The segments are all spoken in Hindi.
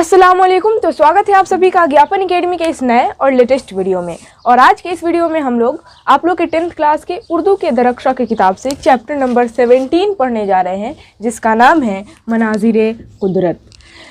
अस्सलामुअलैकुम। तो स्वागत है आप सभी का ज्ञापन एकेडमी के इस नए और लेटेस्ट वीडियो में। और आज के इस वीडियो में हम लोग आप लोग के 10th क्लास के उर्दू के दरक्षा की किताब से चैप्टर नंबर 17 पढ़ने जा रहे हैं, जिसका नाम है मनाज़िर कुदरत।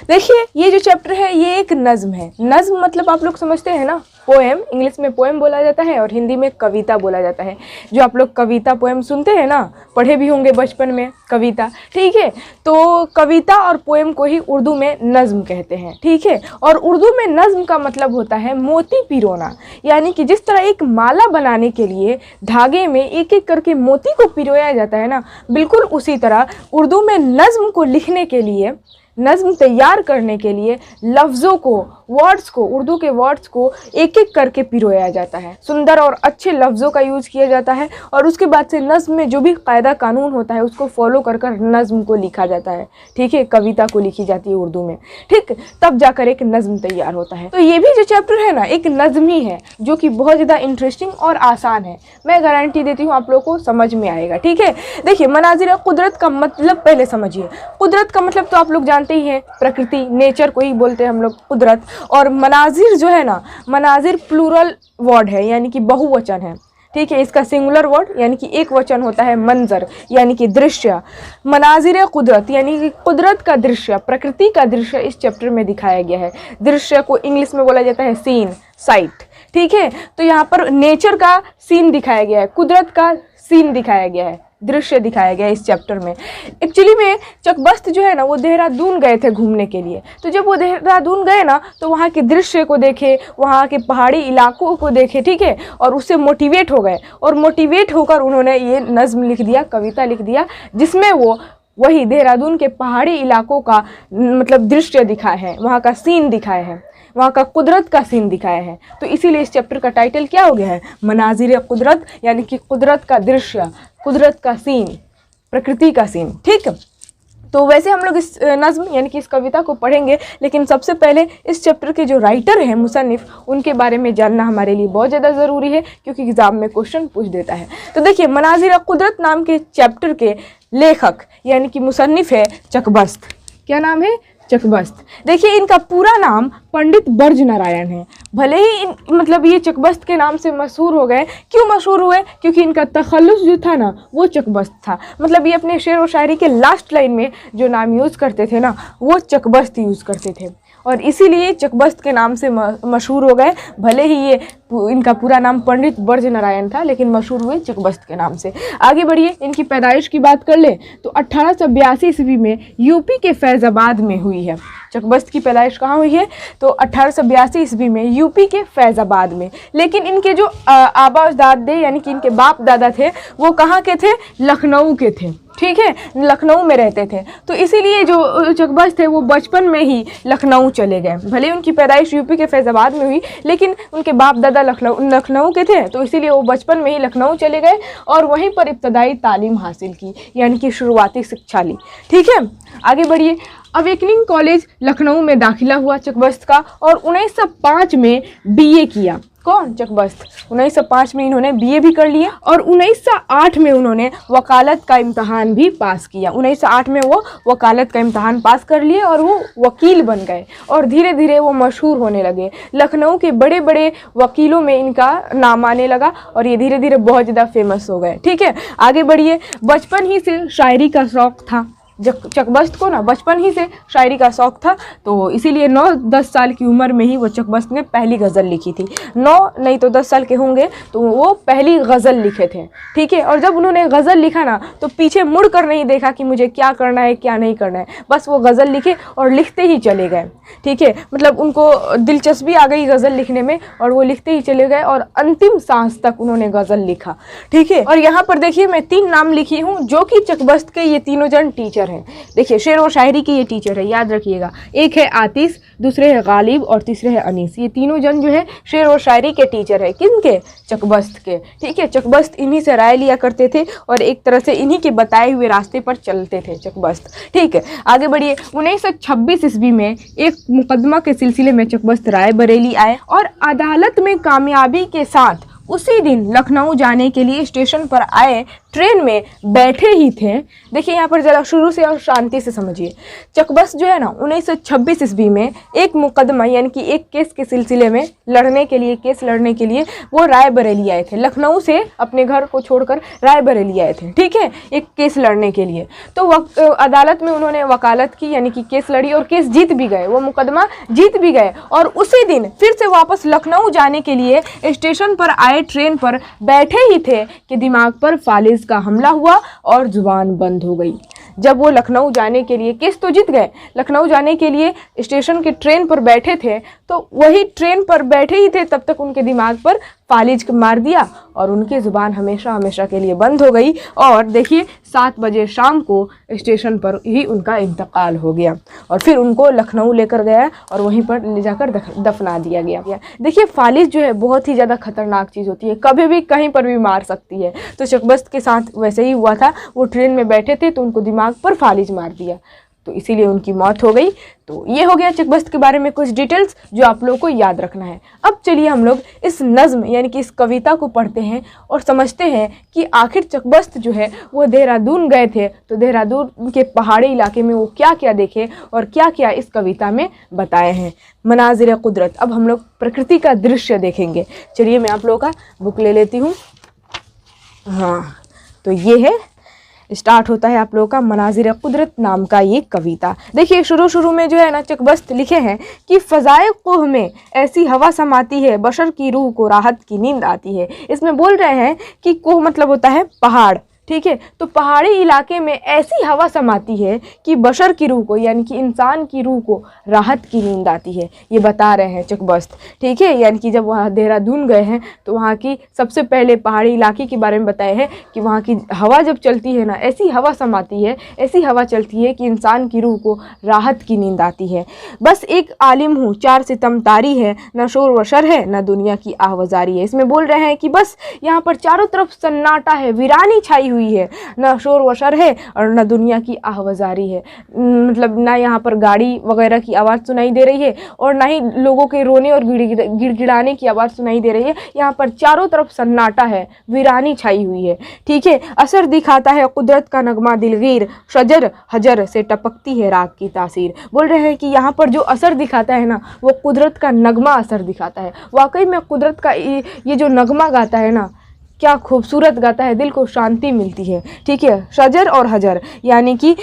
देखिए, ये जो चैप्टर है ये एक नज़्म है। नज़्म मतलब आप लोग समझते हैं ना, पोएम। इंग्लिश में पोएम बोला जाता है और हिंदी में कविता बोला जाता है। जो आप लोग कविता पोएम सुनते हैं ना, पढ़े भी होंगे बचपन में कविता, ठीक है। तो कविता और पोएम को ही उर्दू में नज़्म कहते हैं, ठीक है। और उर्दू में नज़्म का मतलब होता है मोती पिरोना, यानी कि जिस तरह एक माला बनाने के लिए धागे में एक एक करके मोती को पिरोया जाता है ना, बिल्कुल उसी तरह उर्दू में नज़्म को लिखने के लिए, नज़्म तैयार करने के लिए लफ्ज़ों को, वर्ड्स को, उर्दू के वर्ड्स को एक एक करके पिरोया जाता है। सुंदर और अच्छे लफ्ज़ों का यूज़ किया जाता है और उसके बाद से नज़्म में जो भी कायदा कानून होता है उसको फॉलो कर कर नज़्म को लिखा जाता है, ठीक है। कविता को लिखी जाती है उर्दू में, ठीक, तब जाकर एक नज़्म तैयार होता है। तो ये भी जो चैप्टर है ना, एक नज़्म ही है जो कि बहुत ज़्यादा इंटरेस्टिंग और आसान है। मैं गारंटी देती हूँ आप लोग को समझ में आएगा, ठीक है। देखिए, मनाज़िर कुदरत का मतलब पहले समझिए। कुदरत का मतलब तो आप लोग जानते ही हैं, प्रकृति, नेचर को ही बोलते हैं हम लोग कुदरत। और मनाजिर जो है ना, मनाजिर प्लूरल वर्ड है, यानी कि बहुवचन है, ठीक है। इसका सिंगुलर वर्ड यानी कि एक वचन होता है मंजर, यानी कि दृश्य। मनाजिर कुदरत यानी कि कुदरत का दृश्य, प्रकृति का दृश्य इस चैप्टर में दिखाया गया है। दृश्य को इंग्लिश में बोला जाता है सीन, साइट, ठीक है। तो यहाँ पर नेचर का सीन दिखाया गया है, कुदरत का सीन दिखाया गया है, दृश्य दिखाया गया इस चैप्टर में। एक्चुअली में चकबस्त जो है ना, वो देहरादून गए थे घूमने के लिए। तो जब वो देहरादून गए ना, तो वहाँ के दृश्य को देखे, वहाँ के पहाड़ी इलाकों को देखे, ठीक है। और उससे मोटिवेट हो गए और मोटिवेट होकर उन्होंने ये नज़्म लिख दिया, कविता लिख दिया, जिसमें वो वही देहरादून के पहाड़ी इलाकों का मतलब दृश्य दिखाए हैं, वहाँ का सीन दिखाए हैं, वहाँ का कुदरत का सीन दिखाया है। तो इसीलिए इस चैप्टर का टाइटल क्या हो गया है, मनाजिर कुदरत, यानी कि कुदरत का दृश्य, कुदरत का सीन, प्रकृति का सीन, ठीक है। तो वैसे हम लोग इस नज़्म यानी कि इस कविता को पढ़ेंगे, लेकिन सबसे पहले इस चैप्टर के जो राइटर हैं, मुसन्निफ़, उनके बारे में जानना हमारे लिए बहुत ज़्यादा ज़रूरी है, क्योंकि एग्ज़ाम में क्वेश्चन पूछ देता है। तो देखिए, मनाजिर कुदरत नाम के चैप्टर के लेखक यानी कि मुसन्निफ़ है चकबस्त। क्या नाम है? चकबस्त। देखिए, इनका पूरा नाम पंडित बर्ज नारायण है। भले ही मतलब ये चकबस्त के नाम से मशहूर हो गए। क्यों मशहूर हुए? क्योंकि इनका तखल्लुस जो था ना, वो चकबस्त था। मतलब ये अपने शेर व शायरी के लास्ट लाइन में जो नाम यूज़ करते थे ना, वो चकबस्त यूज़ करते थे और इसीलिए चकबस्त के नाम से मशहूर हो गए। भले ही ये इनका पूरा नाम पंडित बर्ज नारायण था, लेकिन मशहूर हुए चकबस्त के नाम से। आगे बढ़िए, इनकी पैदाइश की बात कर ले तो 1882 ईस्वी में यूपी के फैज़ाबाद में हुई है। चकबस्त की पैदाइश कहाँ हुई है? तो 1882 ईस्वी में यूपी के फैज़ाबाद में। लेकिन इनके जो आबा अजदाद यानी कि इनके बाप दादा थे, वो कहाँ के थे? लखनऊ के थे, ठीक है, लखनऊ में रहते थे। तो इसीलिए जो चकबस्त थे वो बचपन में ही लखनऊ चले गए। भले उनकी पैदाइश यूपी के फैज़ाबाद में हुई, लेकिन उनके बाप दादा लखनऊ के थे, तो इसीलिए वो बचपन में ही लखनऊ चले गए और वहीं पर इब्तदाई तालीम हासिल की, यानी कि शुरुआती शिक्षा ली, ठीक है। आगे बढ़िए, अवेकनिंग कॉलेज लखनऊ में दाखिला हुआ चकबस्त का और 1905 में बीए किया। कौन? चकबस्त। 1905 में इन्होंने बीए भी कर लिया और 1908 में उन्होंने वकालत का इम्तहान भी पास किया। 1908 में वो वकालत का इम्तहान पास कर लिए और वो वकील बन गए और धीरे धीरे वो मशहूर होने लगे। लखनऊ के बड़े बड़े वकीलों में इनका नाम आने लगा और ये धीरे धीरे बहुत ज़्यादा फेमस हो गए, ठीक है। आगे बढ़िए, बचपन ही से शायरी का शौक़ था चकबस्त को ना, बचपन ही से शायरी का शौक़ था। तो इसीलिए 9-10 साल की उम्र में ही वो चकबस्त ने पहली गज़ल लिखी थी। 9 नहीं तो 10 साल के होंगे तो वो पहली गज़ल लिखे थे, ठीक है। और जब उन्होंने गज़ल लिखा ना, तो पीछे मुड़ कर नहीं देखा कि मुझे क्या करना है क्या नहीं करना है, बस वो गज़ल लिखे और लिखते ही चले गए, ठीक है। मतलब उनको दिलचस्पी आ गई गज़ल लिखने में और वो लिखते ही चले गए और अंतिम सांस तक उन्होंने गज़ल लिखा, ठीक है। और यहाँ पर देखिए, मैं 3 नाम लिखी हूँ जो कि चकबस्त के ये तीनों जन टीचर हैं। देखिए, शेर और शायरी के ये टीचर है, याद रखिएगा। एक है आतिश, दूसरे है गालिब और तीसरे है अनीस। ये तीनों जन जो है शेर और शायरी के टीचर है। किनके? चकबस्त के, ठीक है। चकबस्त इन्हीं से राय लिया करते थे और एक तरह से इन्हीं के बताए हुए रास्ते पर चलते थे चकबस्त, ठीक है। आगे बढ़िए, 1926 ईस्वी में एक मुकदमा के सिलसिले में चकबस्त राय बरेली आए और अदालत में कामयाबी के साथ उसी दिन लखनऊ जाने के लिए स्टेशन पर आए ट्रेन में बैठे ही थे। देखिए यहाँ पर ज़रा शुरू से और शांति से समझिए। चकबस्त जो है ना 1926 ईस्वी में एक मुकदमा यानी कि एक केस के सिलसिले में केस लड़ने के लिए वो रायबरेली आए थे। लखनऊ से अपने घर को छोड़कर रायबरेली आए थे, ठीक है, एक केस लड़ने के लिए। तो अदालत में उन्होंने वकालत की यानी कि केस लड़ी और केस जीत भी गए, वो मुकदमा जीत भी गए। और उसी दिन फिर से वापस लखनऊ जाने के लिए स्टेशन पर आए, ट्रेन पर बैठे ही थे कि दिमाग पर फालिज का हमला हुआ और जुबान बंद हो गई। जब वो लखनऊ जाने के लिए, केस तो जीत गए, लखनऊ जाने के लिए स्टेशन के ट्रेन पर बैठे थे, तो वही ट्रेन पर बैठे ही थे तब तक उनके दिमाग पर फालिज मार दिया और उनकी ज़ुबान हमेशा हमेशा के लिए बंद हो गई। और देखिए 7 बजे शाम को स्टेशन पर ही उनका इंतकाल हो गया और फिर उनको लखनऊ लेकर गया और वहीं पर ले जाकर दफना दिया गया। देखिए फालिज जो है बहुत ही ज़्यादा खतरनाक चीज़ होती है, कभी भी कहीं पर भी मार सकती है। तो चकबस्त के साथ वैसे ही हुआ था, वो ट्रेन में बैठे थे तो उनको दिमाग पर फालिज मार दिया, तो इसीलिए उनकी मौत हो गई। तो ये हो गया चकबस्त के बारे में कुछ डिटेल्स जो आप लोगों को याद रखना है। अब चलिए हम लोग इस नज़्म यानी कि इस कविता को पढ़ते हैं और समझते हैं कि आखिर चकबस्त जो है वो देहरादून गए थे, तो देहरादून के पहाड़ी इलाके में वो क्या क्या देखे और क्या क्या इस कविता में बताए हैं। मनाजिर कुदरत, अब हम लोग प्रकृति का दृश्य देखेंगे। चलिए मैं आप लोगों का बुक ले लेती हूँ। हाँ, तो ये है, स्टार्ट होता है आप लोगों का मनाजिर कुदरत नाम का ये कविता। देखिए शुरू में जो है ना चकबस्त लिखे हैं कि फ़ज़ाए कोह में ऐसी हवा समाती है, बशर की रूह को राहत की नींद आती है। इसमें बोल रहे हैं कि कोह मतलब होता है पहाड़, ठीक है, तो पहाड़ी इलाके में ऐसी हवा समाती है कि बशर की रूह को यानी कि इंसान की रूह को राहत की नींद आती है, ये बता रहे हैं चकबस्त, ठीक है। यानी कि जब वहाँ देहरादून गए हैं तो वहाँ की सबसे पहले पहाड़ी इलाके के बारे में बताए हैं कि वहाँ की हवा जब चलती है ना, ऐसी हवा समाती है, ऐसी हवा चलती है कि इंसान की रूह को राहत की नींद आती है। बस एक आलिम हूँ, 4 सितम तारी है, न शोर व शर है न दुनिया की आहवजारी है। इसमें बोल रहे हैं कि बस यहाँ पर चारों तरफ सन्नाटा है, वीरानी छाई हुई है, ना शोर व शर है और ना दुनिया की आहवजारी है। मतलब ना यहाँ पर गाड़ी वगैरह की आवाज़ सुनाई दे रही है और ना ही लोगों के रोने और गिड़गिड़ाने की आवाज़ सुनाई दे रही है। यहाँ पर चारों तरफ सन्नाटा है, वीरानी छाई हुई है, ठीक है। असर दिखाता है कुदरत का नगमा दिलगीर, शजर हजर से टपकती है राग की तासीर। बोल रहे हैं कि यहाँ पर जो असर दिखाता है ना, वो कुदरत का नगमा असर दिखाता है। वाकई में कुदरत का ये जो नगमा गाता है ना, क्या खूबसूरत गाता है, दिल को शांति मिलती है, ठीक है। शजर और हजर यानी कि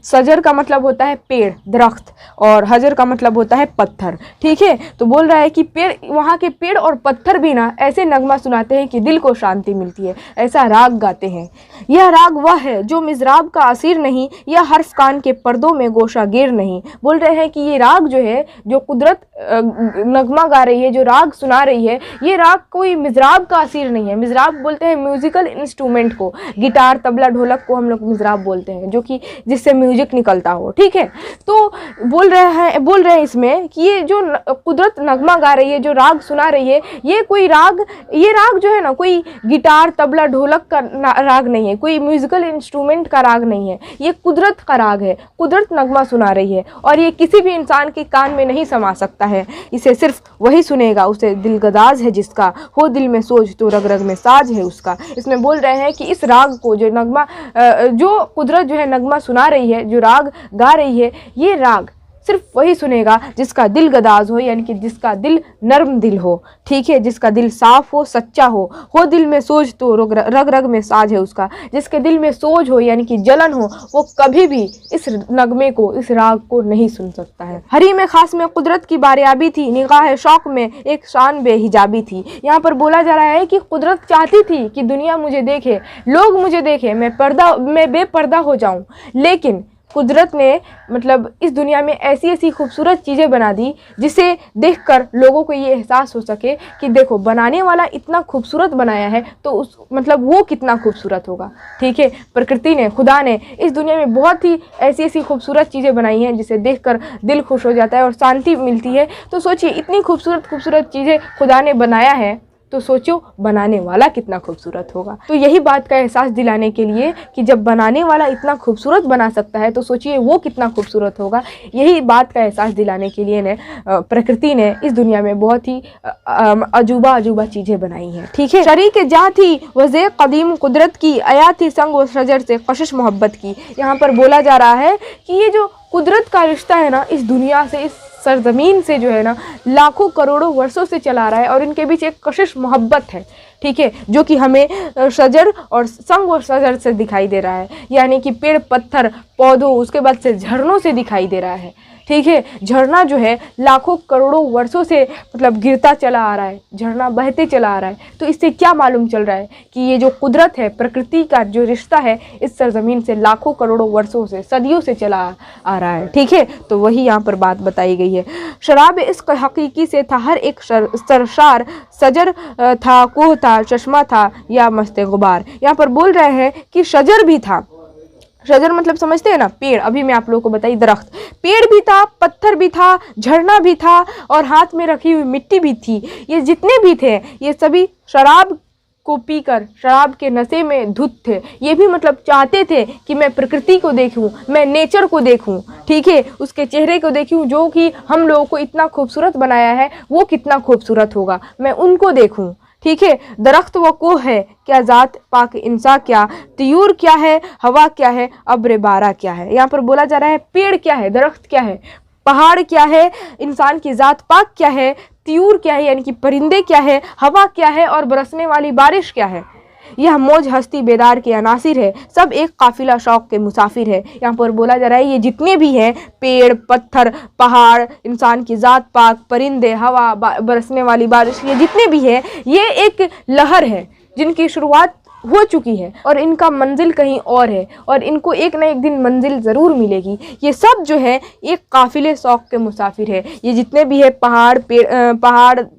शजर का मतलब होता है पेड़, दरख्त, और हजर का मतलब होता है पत्थर, ठीक है। तो बोल रहा है कि पेड़, वहाँ के पेड़ और पत्थर भी ना ऐसे नगमा सुनाते हैं कि दिल को शांति मिलती है, ऐसा राग गाते हैं। यह राग वह है जो मिज़राब का असीर नहीं, यह हर्फ कान के पर्दों में गोशा गिर नहीं। बोल रहे हैं कि ये राग जो है, जो कुदरत नगमा गा रही है, जो राग सुना रही है, ये राग कोई मिज़राब का असीर नहीं है। मिज़राब बोलते हैं म्यूजिकल इंस्ट्रूमेंट को, गिटार, तबला, ढोलक को हम लोग मिज़राब बोलते हैं, जो कि जिससे म्यूजिक निकलता हो, ठीक है। तो बोल रहे हैं इसमें कि ये जो कुदरत नगमा गा रही है, जो राग सुना रही है, ये राग जो है ना, कोई गिटार, तबला, ढोलक का राग नहीं है, कोई म्यूजिकल इंस्ट्रूमेंट का राग नहीं है, ये कुदरत का राग है। कुदरत नगमा सुना रही है और ये किसी भी इंसान के कान में नहीं समा सकता है, इसे सिर्फ वही सुनेगा, उसे दिलगदाज है जिसका, हो दिल में सोच तो रग रग में साज है उसका। इसमें बोल रहे हैं कि इस राग को, जो नगमा, जो कुदरत जो है नगमा सुना रही है, जो राग गा रही है, ये राग सिर्फ वही सुनेगा जिसका दिल गदाज हो, यानी कि जिसका दिल नर्म दिल हो, ठीक है, जिसका दिल साफ हो, सच्चा हो दिल में सोच तो रग रग में साज है उसका। जिसके दिल में सोच हो यानी कि जलन हो, वो कभी भी इस नगमे को, इस राग को नहीं सुन सकता है। हरी में खास में कुदरत की बारियाबी थी, निगाह शौक में एक शान बेहिजाबी थी। यहाँ पर बोला जा रहा है कि कुदरत चाहती थी कि दुनिया मुझे देखे, लोग मुझे देखे, मैं बेपर्दा हो जाऊं, लेकिन कुदरत ने मतलब इस दुनिया में ऐसी ऐसी खूबसूरत चीज़ें बना दी जिसे देखकर लोगों को ये एहसास हो सके कि देखो, बनाने वाला इतना खूबसूरत बनाया है तो उस मतलब वो कितना खूबसूरत होगा, ठीक है। प्रकृति ने, खुदा ने इस दुनिया में बहुत ही ऐसी ऐसी खूबसूरत चीज़ें बनाई हैं जिसे देखकर दिल खुश हो जाता है और शांति मिलती है। तो सोचिए, इतनी खूबसूरत चीज़ें खुदा ने बनाया है तो सोचो बनाने वाला कितना खूबसूरत होगा। तो यही बात का एहसास दिलाने के लिए कि जब बनाने वाला इतना खूबसूरत बना सकता है तो सोचिए वो कितना खूबसूरत होगा, यही बात का एहसास दिलाने के लिए प्रकृति ने इस दुनिया में बहुत ही अजूबा अजूबा चीज़ें बनाई हैं। ठीक है, शरीक जहाँ थी वज़े कदीम कुदरत की, आया थी संग व शजर से कशिश मोहब्बत की। यहाँ पर बोला जा रहा है कि ये जो कुदरत का रिश्ता है ना, इस दुनिया से, इस सरजमीन से जो है ना लाखों करोड़ों वर्षों से चला रहा है और इनके बीच एक कशिश मोहब्बत है। ठीक है, जो कि हमें शजर और संग और शजर से दिखाई दे रहा है, यानी कि पेड़ पत्थर पौधों, उसके बाद से झरनों से दिखाई दे रहा है। ठीक है, झरना जो है लाखों करोड़ों वर्षों से मतलब गिरता चला आ रहा है, झरना बहते चला आ रहा है। तो इससे क्या मालूम चल रहा है कि ये जो कुदरत है, प्रकृति का जो रिश्ता है इस सरजमीन से लाखों करोड़ों वर्षों से, सदियों से चला आ रहा है। ठीक है, तो वही यहाँ पर बात बताई गई है। शराब इश्क हकीकी से था हर एक सरशार, सजर था, कोह था, चश्मा था या मस्ते गुबार। यहाँ पर बोल रहे हैं कि शजर भी था। शजर मतलब समझते हैं ना, पेड़। अभी मैं आप लोगों को बताई दरख्त, पेड़ भी था, पत्थर भी था, झरना भी था और हाथ में रखी हुई मिट्टी भी थी। ये जितने भी थे ये सभी शराब को पीकर शराब के नशे में धुत थे। ये भी मतलब चाहते थे कि मैं प्रकृति को देखूं, मैं नेचर को देखूं। ठीक है, उसके चेहरे को देखूं जो कि हम लोगों को इतना खूबसूरत बनाया है, वो कितना खूबसूरत होगा, मैं उनको देखूं। ठीक है, दरख्त व कोह है क्या, जात पाक इंसा क्या, त्यूर क्या है, हवा क्या है, अब्र बारा क्या है। यहाँ पर बोला जा रहा है पेड़ क्या है, दरख्त क्या है, पहाड़ क्या है, इंसान की जात पाक क्या है, त्यूर क्या है यानी कि परिंदे क्या है, हवा क्या है और बरसने वाली बारिश क्या है। यह मौज हस्ती बेदार के अनासिर है, सब एक काफिला शौक के मुसाफिर है। यहाँ पर बोला जा रहा है ये जितने भी हैं, पेड़ पत्थर पहाड़, इंसान की जात पाक, परिंदे, हवा, बरसने वाली बारिश, ये जितने भी हैं ये एक लहर है जिनकी शुरुआत हो चुकी है और इनका मंजिल कहीं और है और इनको एक ना एक दिन मंजिल ज़रूर मिलेगी। ये सब जो है एक काफिले शौक के मुसाफिर है। ये जितने भी है पहाड़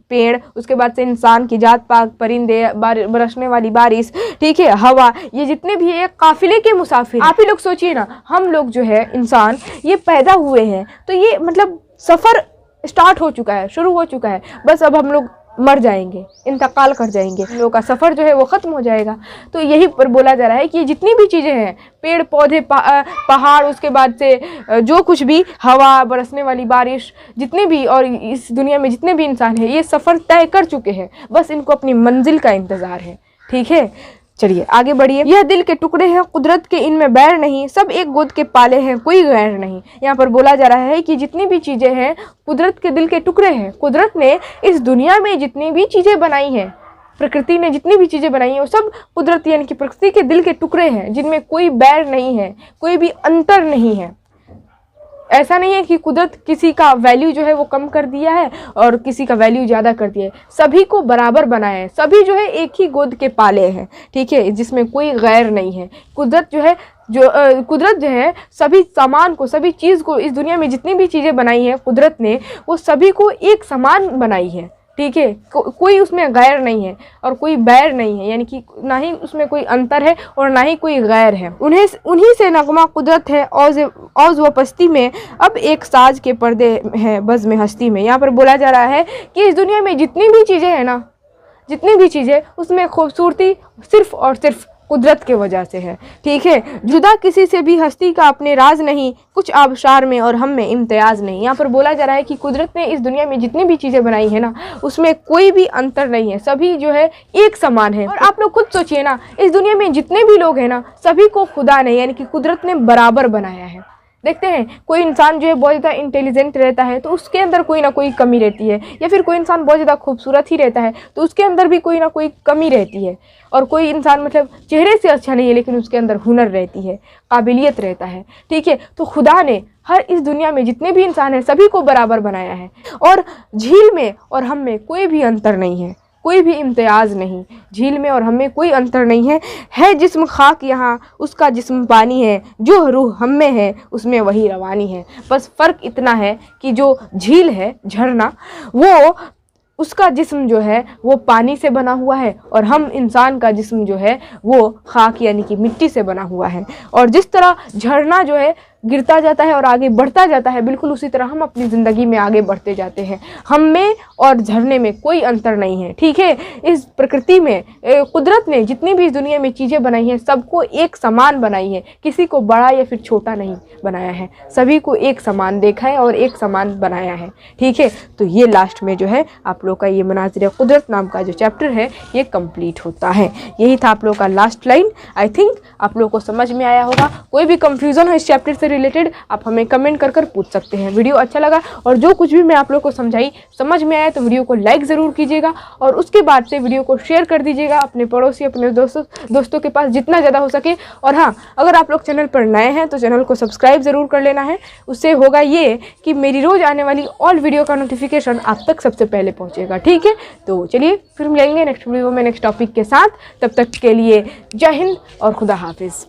पेड़, उसके बाद से इंसान की जात पाक, परिंदे, बरसने वाली बारिश, ठीक है, हवा, ये जितने भी है काफिले के मुसाफिर। आप ही लोग सोचिए ना, हम लोग जो है इंसान ये पैदा हुए हैं तो ये मतलब सफ़र स्टार्ट हो चुका है, शुरू हो चुका है, बस अब हम लोग मर जाएंगे, इंतकाल कर जाएंगे, हम लोगों का सफ़र जो है वो ख़त्म हो जाएगा। तो यही पर बोला जा रहा है कि जितनी भी चीज़ें हैं, पेड़ पौधे पहाड़, उसके बाद से जो कुछ भी, हवा, बरसने वाली बारिश, जितने भी और इस दुनिया में जितने भी इंसान हैं ये सफ़र तय कर चुके हैं, बस इनको अपनी मंजिल का इंतज़ार है। ठीक है, चलिए आगे बढ़िए। यह दिल के टुकड़े हैं कुदरत के, इनमें बैर नहीं, सब एक गोद के पाले हैं, कोई गैर नहीं। यहाँ पर बोला जा रहा है कि जितनी भी चीज़ें हैं कुदरत के दिल के टुकड़े हैं। कुदरत ने इस दुनिया में जितनी भी चीज़ें बनाई हैं, प्रकृति ने जितनी भी चीज़ें बनाई हैं वो सब कुदरत यानी कि प्रकृति के दिल के टुकड़े हैं, जिनमें कोई बैर नहीं है, कोई भी अंतर नहीं है। ऐसा नहीं है कि कुदरत किसी का वैल्यू जो है वो कम कर दिया है और किसी का वैल्यू ज़्यादा कर दिया है, सभी को बराबर बनाया है, सभी जो है एक ही गोद के पाले हैं। ठीक है, जिसमें कोई गैर नहीं है। कुदरत जो है सभी सामान को, सभी चीज़ को, इस दुनिया में जितनी भी चीज़ें बनाई हैं कुदरत ने, वो सभी को एक समान बनाई है। ठीक है, कोई उसमें गैर नहीं है और कोई बैर नहीं है, यानी कि ना ही उसमें कोई अंतर है और ना ही कोई गैर है। उन्हीं से नगमा कुदरत है औज़ व पस्ती में, अब एक साज के पर्दे हैं बज़ में हस्ती में। यहाँ पर बोला जा रहा है कि इस दुनिया में जितनी भी चीज़ें हैं ना, जितनी भी चीज़ें, उसमें खूबसूरती सिर्फ़ और सिर्फ कुदरत के वजह से है। ठीक है, जुदा किसी से भी हस्ती का अपने राज नहीं, कुछ आबशार में और हम में इम्तियाज़ नहीं। यहाँ पर बोला जा रहा है कि कुदरत ने इस दुनिया में जितनी भी चीज़ें बनाई है ना, उसमें कोई भी अंतर नहीं है, सभी जो है एक समान है। और आप लोग खुद सोचिए ना, इस दुनिया में जितने भी लोग हैं ना, सभी को खुदा ने यानी कि कुदरत ने बराबर बनाया है। देखते हैं कोई इंसान जो है बहुत ज़्यादा इंटेलिजेंट रहता है तो उसके अंदर कोई ना कोई कमी रहती है, या फिर कोई इंसान बहुत ज़्यादा खूबसूरत ही रहता है तो उसके अंदर भी कोई ना कोई कमी रहती है। और कोई इंसान मतलब चेहरे से अच्छा नहीं है लेकिन उसके अंदर हुनर रहती है, काबिलियत रहता है। ठीक है, तो खुदा ने हर इस दुनिया में जितने भी इंसान हैं सभी को बराबर बनाया है और झील में और हम में कोई भी अंतर नहीं है, कोई भी इम्तियाज़ नहीं। झील में और हमें कोई अंतर नहीं है जिस्म खाक यहाँ, उसका जिस्म पानी है, जो रूह हम में है उसमें वही रवानी है। बस फ़र्क इतना है कि जो झील है, झरना, वो उसका जिस्म जो है वो पानी से बना हुआ है और हम इंसान का जिस्म जो है वो खाक यानी कि मिट्टी से बना हुआ है। और जिस तरह झरना जो है गिरता जाता है और आगे बढ़ता जाता है, बिल्कुल उसी तरह हम अपनी ज़िंदगी में आगे बढ़ते जाते हैं। हम में और झरने में कोई अंतर नहीं है, ठीक है। इस प्रकृति में कुदरत ने जितनी भी इस दुनिया में चीज़ें बनाई हैं सबको एक समान बनाई है, किसी को बड़ा या फिर छोटा नहीं बनाया है, सभी को एक समान देखा है और एक समान बनाया है, ठीक है। तो ये लास्ट में जो है आप लोग का ये मनाज़िर कुदरत नाम का जो चैप्टर है ये कंप्लीट होता है। यही था आप लोग का लास्ट लाइन। आई थिंक आप लोग को समझ में आया होगा। कोई भी कंफ्यूजन हो इस चैप्टर से रिलेटेड आप हमें कमेंट कर पूछ सकते हैं। वीडियो अच्छा लगा और जो कुछ भी मैं आप लोग को समझाई समझ में आया तो वीडियो को लाइक ज़रूर कीजिएगा और उसके बाद से वीडियो को शेयर कर दीजिएगा अपने पड़ोसी, अपने दोस्तों के पास जितना ज़्यादा हो सके। और हाँ, अगर आप लोग चैनल पर नए हैं तो चैनल को सब्सक्राइब ज़रूर कर लेना है। उससे होगा ये कि मेरी रोज़ आने वाली ऑल वीडियो का नोटिफिकेशन आप तक सबसे पहले पहुँचेगा, ठीक है। तो चलिए फिर मिलेंगे नेक्स्ट वीडियो में नेक्स्ट टॉपिक के साथ। तब तक के लिए जय हिंद और खुदा हाफिज़।